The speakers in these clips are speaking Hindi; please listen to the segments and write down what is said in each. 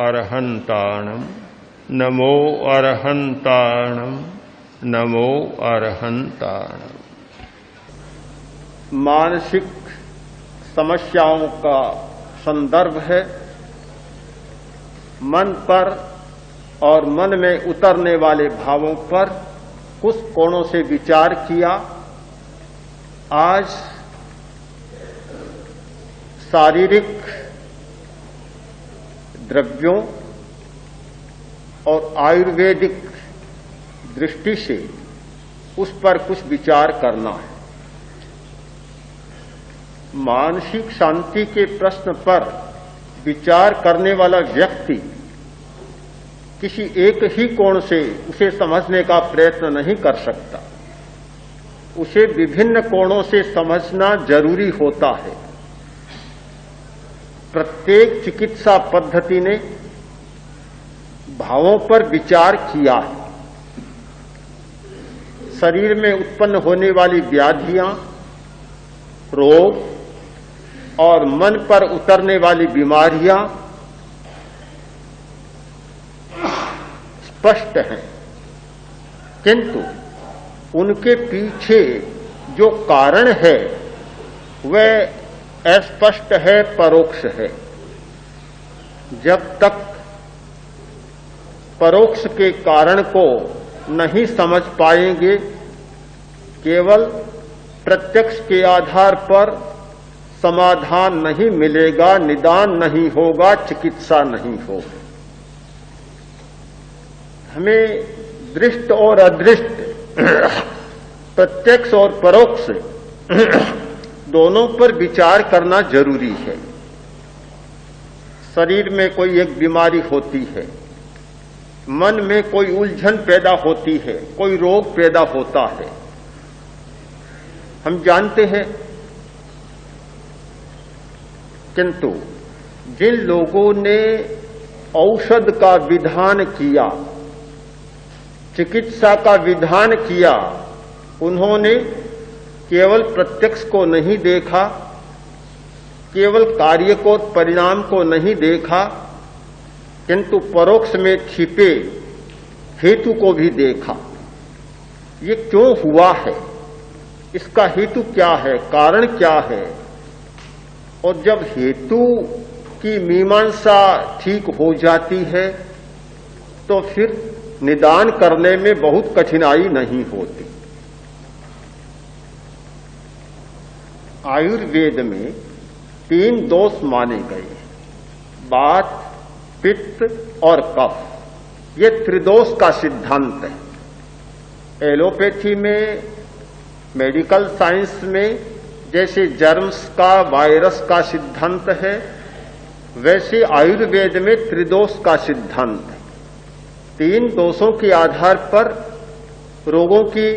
अरहन्ताणं नमो अरहन्ताणं नमो अरहन्ताणं। मानसिक समस्याओं का संदर्भ है। मन पर और मन में उतरने वाले भावों पर कुछ कोणों से विचार किया। आज शारीरिक द्रव्यों और आयुर्वेदिक दृष्टि से उस पर कुछ विचार करना है। मानसिक शांति के प्रश्न पर विचार करने वाला व्यक्ति किसी एक ही कोण से उसे समझने का प्रयत्न नहीं कर सकता। उसे विभिन्न कोणों से समझना जरूरी होता है। प्रत्येक चिकित्सा पद्धति ने भावों पर विचार किया है। शरीर में उत्पन्न होने वाली व्याधियां, रोग और मन पर उतरने वाली बीमारियां स्पष्ट हैं, किंतु उनके पीछे जो कारण है वह अस्पष्ट है, परोक्ष है। जब तक परोक्ष के कारण को नहीं समझ पाएंगे, केवल प्रत्यक्ष के आधार पर समाधान नहीं मिलेगा, निदान नहीं होगा, चिकित्सा नहीं होगी। हमें दृष्ट और अदृष्ट, प्रत्यक्ष और परोक्ष दोनों पर विचार करना जरूरी है। शरीर में कोई एक बीमारी होती है, मन में कोई उलझन पैदा होती है, कोई रोग पैदा होता है। हम जानते हैं, किंतु जिन लोगों ने औषध का विधान किया, चिकित्सा का विधान किया, उन्होंने केवल प्रत्यक्ष को नहीं देखा, केवल कार्य को, परिणाम को नहीं देखा, किंतु परोक्ष में छिपे हेतु को भी देखा। ये क्यों हुआ है, इसका हेतु क्या है, कारण क्या है। और जब हेतु की मीमांसा ठीक हो जाती है तो फिर निदान करने में बहुत कठिनाई नहीं होती। आयुर्वेद में 3 दोष माने गए, वात, पित्त और कफ। ये त्रिदोष का सिद्धांत है। एलोपैथी में, मेडिकल साइंस में जैसे जर्म्स का, वायरस का सिद्धांत है, वैसे आयुर्वेद में त्रिदोष का सिद्धांत है। 3 दोषों के आधार पर रोगों की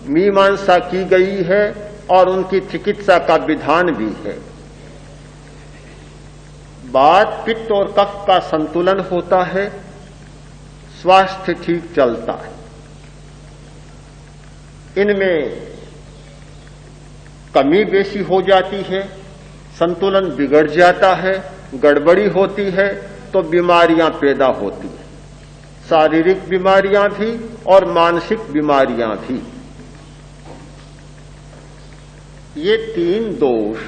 मीमांसा की गई है और उनकी चिकित्सा का विधान भी है। वात, पित्त और कफ का संतुलन होता है, स्वास्थ्य ठीक चलता है। इनमें कमी बेशी हो जाती है, संतुलन बिगड़ जाता है, गड़बड़ी होती है तो बीमारियां पैदा होती हैं। शारीरिक बीमारियां भी और मानसिक बीमारियां भी। ये 3 दोष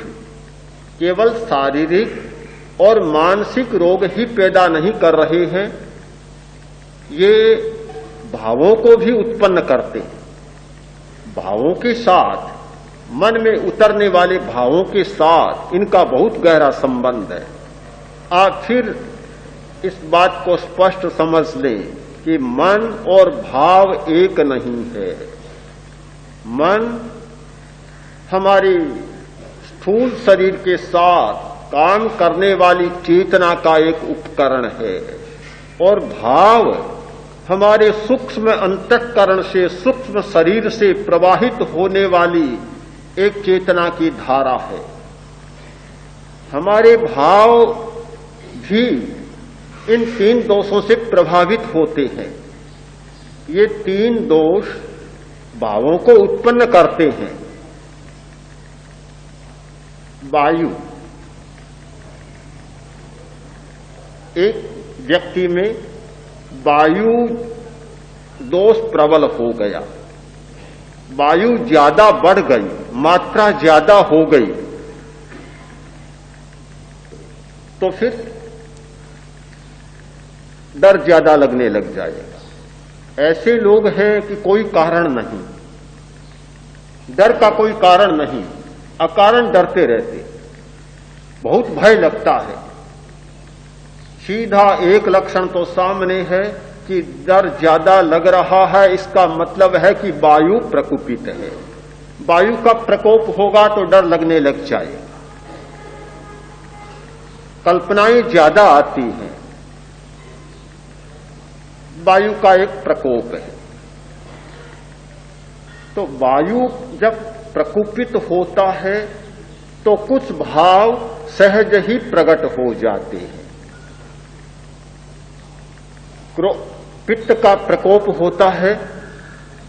केवल शारीरिक और मानसिक रोग ही पैदा नहीं कर रहे हैं, ये भावों को भी उत्पन्न करते हैं। भावों के साथ, मन में उतरने वाले भावों के साथ इनका बहुत गहरा संबंध है। आप फिर इस बात को स्पष्ट समझ लें कि मन और भाव एक नहीं है। मन हमारी स्थूल शरीर के साथ काम करने वाली चेतना का एक उपकरण है और भाव हमारे सूक्ष्म अंतःकरण से, सूक्ष्म शरीर से प्रवाहित होने वाली एक चेतना की धारा है। हमारे भाव भी इन 3 दोषों से प्रभावित होते हैं। ये 3 दोष भावों को उत्पन्न करते हैं। वायु एक व्यक्ति में वायु दोष प्रबल हो गया, वायु ज्यादा बढ़ गई, मात्रा ज्यादा हो गई, तो फिर डर ज्यादा लगने लग जाएगा। ऐसे लोग हैं कि कोई कारण नहीं, डर का कोई कारण नहीं, अकारण डरते रहते, बहुत भय लगता है। सीधा एक लक्षण तो सामने है कि डर ज्यादा लग रहा है, इसका मतलब है कि वायु प्रकोपित है। वायु का प्रकोप होगा तो डर लगने लग जाएगा, कल्पनाएं ज्यादा आती हैं, वायु का एक प्रकोप है। तो वायु जब प्रकोपित होता है तो कुछ भाव सहज ही प्रकट हो जाते हैं। पित्त का प्रकोप होता है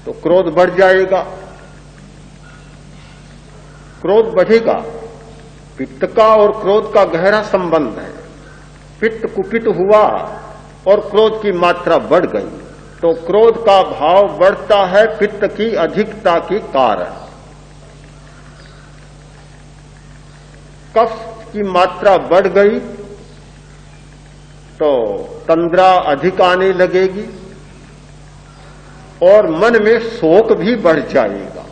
तो क्रोध बढ़ जाएगा, क्रोध बढ़ेगा। पित्त का और क्रोध का गहरा संबंध है। पित्त कुपित हुआ और क्रोध की मात्रा बढ़ गई तो क्रोध का भाव बढ़ता है पित्त की अधिकता के कारण। कफ की मात्रा बढ़ गई तो तंद्रा अधिक आने लगेगी और मन में शोक भी बढ़ जाएगा।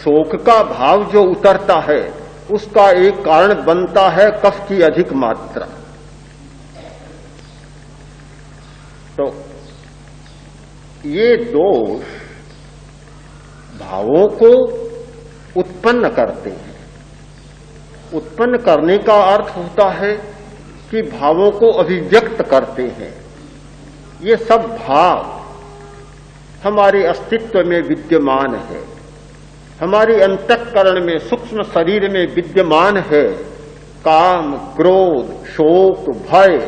शोक का भाव जो उतरता है उसका एक कारण बनता है कफ की अधिक मात्रा। तो ये दोष भावों को उत्पन्न करते हैं। उत्पन्न करने का अर्थ होता है कि भावों को अभिव्यक्त करते हैं। ये सब भाव हमारे अस्तित्व में विद्यमान है, हमारे अंतःकरण में सूक्ष्म शरीर में विद्यमान है। काम, क्रोध, शोक, भय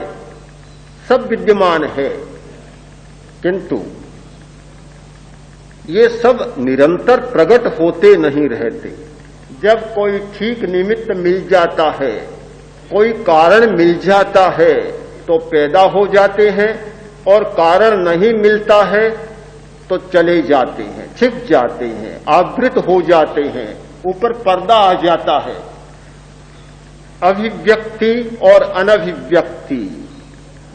सब विद्यमान है, किंतु ये सब निरंतर प्रकट होते नहीं रहते। जब कोई ठीक निमित्त मिल जाता है, कोई कारण मिल जाता है तो पैदा हो जाते हैं, और कारण नहीं मिलता है तो चले जाते हैं, छिप जाते हैं, आवृत हो जाते हैं, ऊपर पर्दा आ जाता है। अभिव्यक्ति और अनभिव्यक्ति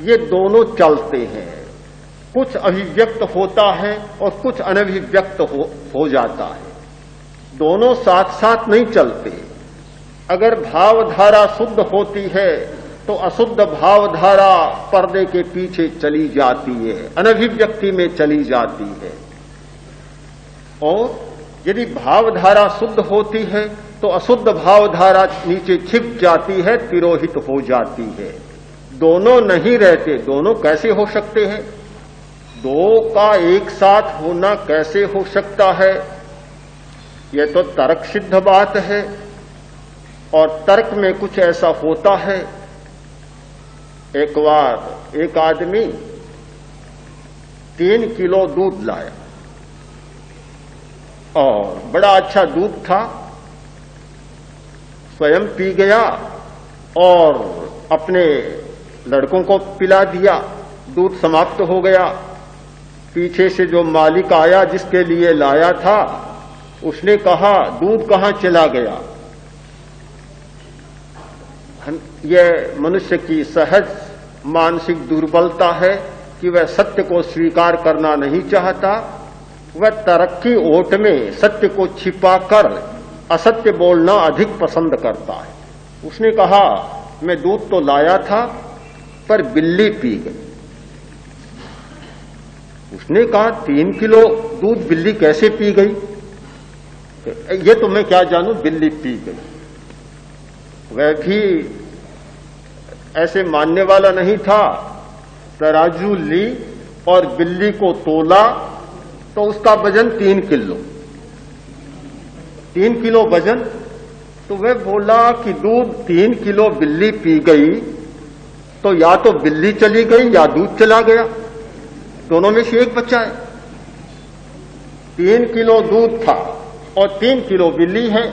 ये दोनों चलते हैं। कुछ अभिव्यक्त होता है और कुछ अनभिव्यक्त हो जाता है। दोनों साथ साथ नहीं चलते। अगर भावधारा शुद्ध होती है तो अशुद्ध भावधारा पर्दे के पीछे चली जाती है, अनभिव्यक्ति में चली जाती है। और यदि भावधारा शुद्ध होती है तो अशुद्ध भावधारा नीचे छिप जाती है, तिरोहित हो जाती है। दोनों नहीं रहते। दोनों कैसे हो सकते हैं? दो का एक साथ होना कैसे हो सकता है? यह तो तर्क सिद्ध बात है, और तर्क में कुछ ऐसा होता है। एक बार एक आदमी 3 किलो दूध लाया और बड़ा अच्छा दूध था, स्वयं पी गया और अपने लड़कों को पिला दिया। दूध समाप्त हो गया। पीछे से जो मालिक आया जिसके लिए लाया था, उसने कहा दूध कहां चला गया? यह मनुष्य की सहज मानसिक दुर्बलता है कि वह सत्य को स्वीकार करना नहीं चाहता। वह तर्क की ओट में सत्य को छिपाकर असत्य बोलना अधिक पसंद करता है। उसने कहा मैं दूध तो लाया था पर बिल्ली पी गई। उसने कहा 3 किलो दूध बिल्ली कैसे पी गई? ये तो मैं क्या जानूं, बिल्ली पी गई। वह भी ऐसे मानने वाला नहीं था। तराजू ली और बिल्ली को तोला तो उसका वजन 3 किलो। 3 किलो वजन। तो वह बोला कि दूध 3 किलो बिल्ली पी गई तो या तो बिल्ली चली गई या दूध चला गया, दोनों में से एक बचा है। 3 किलो दूध था और 3 किलो बिल्ली है,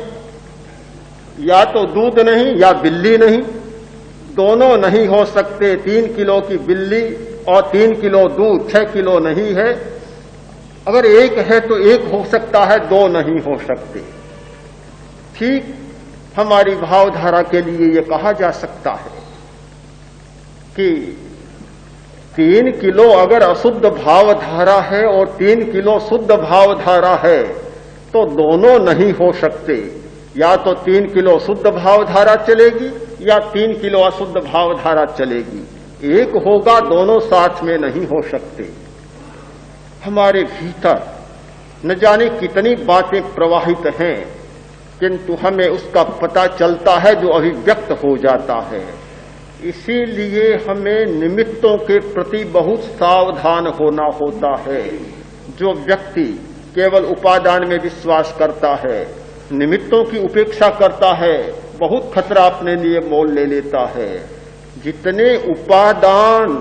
या तो दूध नहीं या बिल्ली नहीं, दोनों नहीं हो सकते। 3 किलो की बिल्ली और 3 किलो दूध 6 किलो नहीं है। अगर एक है तो एक हो सकता है, दो नहीं हो सकते। ठीक हमारी भावधारा के लिए यह कहा जा सकता है कि 3 किलो अगर अशुद्ध भावधारा है और 3 किलो शुद्ध भावधारा है तो दोनों नहीं हो सकते। या तो 3 किलो शुद्ध भावधारा चलेगी या 3 किलो अशुद्ध भावधारा चलेगी। एक होगा, दोनों साथ में नहीं हो सकते। हमारे भीतर न जाने कितनी बातें प्रवाहित हैं, किंतु हमें उसका पता चलता है जो अभिव्यक्त हो जाता है। इसीलिए हमें निमित्तों के प्रति बहुत सावधान होना होता है। जो व्यक्ति केवल उपादान में विश्वास करता है, निमित्तों की उपेक्षा करता है, बहुत खतरा अपने लिए मोल ले लेता है। जितने उपादान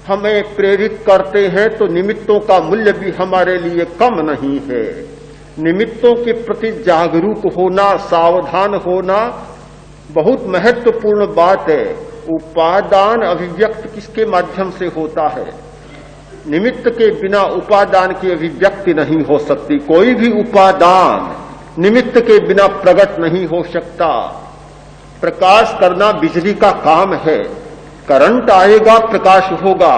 हमें प्रेरित करते हैं तो निमित्तों का मूल्य भी हमारे लिए कम नहीं है। निमित्तों के प्रति जागरूक होना, सावधान होना बहुत महत्वपूर्ण बात है। उपादान अभिव्यक्त किसके माध्यम से होता है? निमित्त के बिना उपादान की अभिव्यक्ति नहीं हो सकती। कोई भी उपादान निमित्त के बिना प्रकट नहीं हो सकता। प्रकाश करना बिजली का काम है। करंट आएगा, प्रकाश होगा,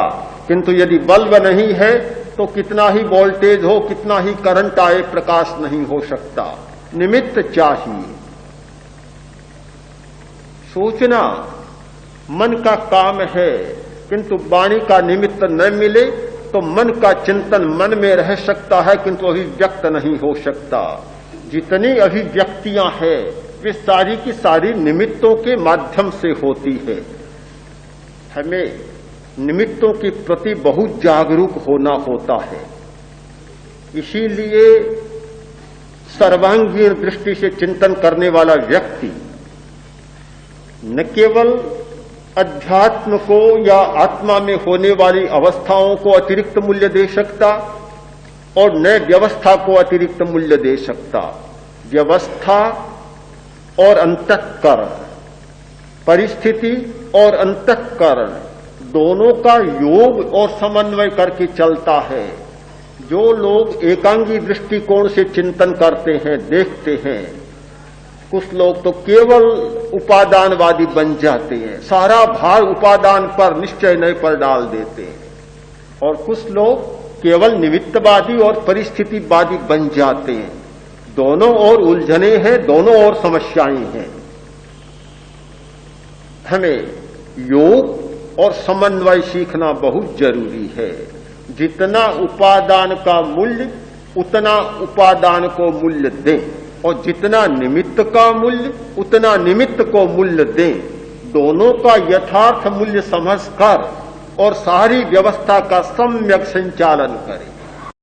किंतु यदि बल्ब नहीं है तो कितना ही वोल्टेज हो, कितना ही करंट आए, प्रकाश नहीं हो सकता। निमित्त चाहिए। सोचना मन का काम है, किंतु वाणी का निमित्त न मिले तो मन का चिंतन मन में रह सकता है, किंतु अभिव्यक्त नहीं हो सकता। जितनी अभिव्यक्तियां हैं वे सारी की सारी निमित्तों के माध्यम से होती है। हमें निमित्तों के प्रति बहुत जागरूक होना होता है। इसीलिए सर्वांगीण दृष्टि से चिंतन करने वाला व्यक्ति न केवल अध्यात्म को या आत्मा में होने वाली अवस्थाओं को अतिरिक्त मूल्य दे सकता और न व्यवस्था को अतिरिक्त मूल्य दे सकता। व्यवस्था और अंतःकरण, परिस्थिति और अंतःकरण दोनों का योग और समन्वय करके चलता है। जो लोग एकांगी दृष्टिकोण से चिंतन करते हैं, देखते हैं, कुछ लोग तो केवल उपादानवादी बन जाते हैं, सारा भार उपादान पर, निश्चय नय पर डाल देते हैं, और कुछ लोग केवल निमित्तवादी और परिस्थितिवादी बन जाते हैं। दोनों ओर उलझने हैं, दोनों ओर समस्याएं हैं। हमें योग और समन्वय सीखना बहुत जरूरी है। जितना उपादान का मूल्य उतना उपादान को मूल्य दें, और जितना निमित्त का मूल्य उतना निमित्त को मूल्य दें। दोनों का यथार्थ मूल्य समझकर और सारी व्यवस्था का सम्यक संचालन करें।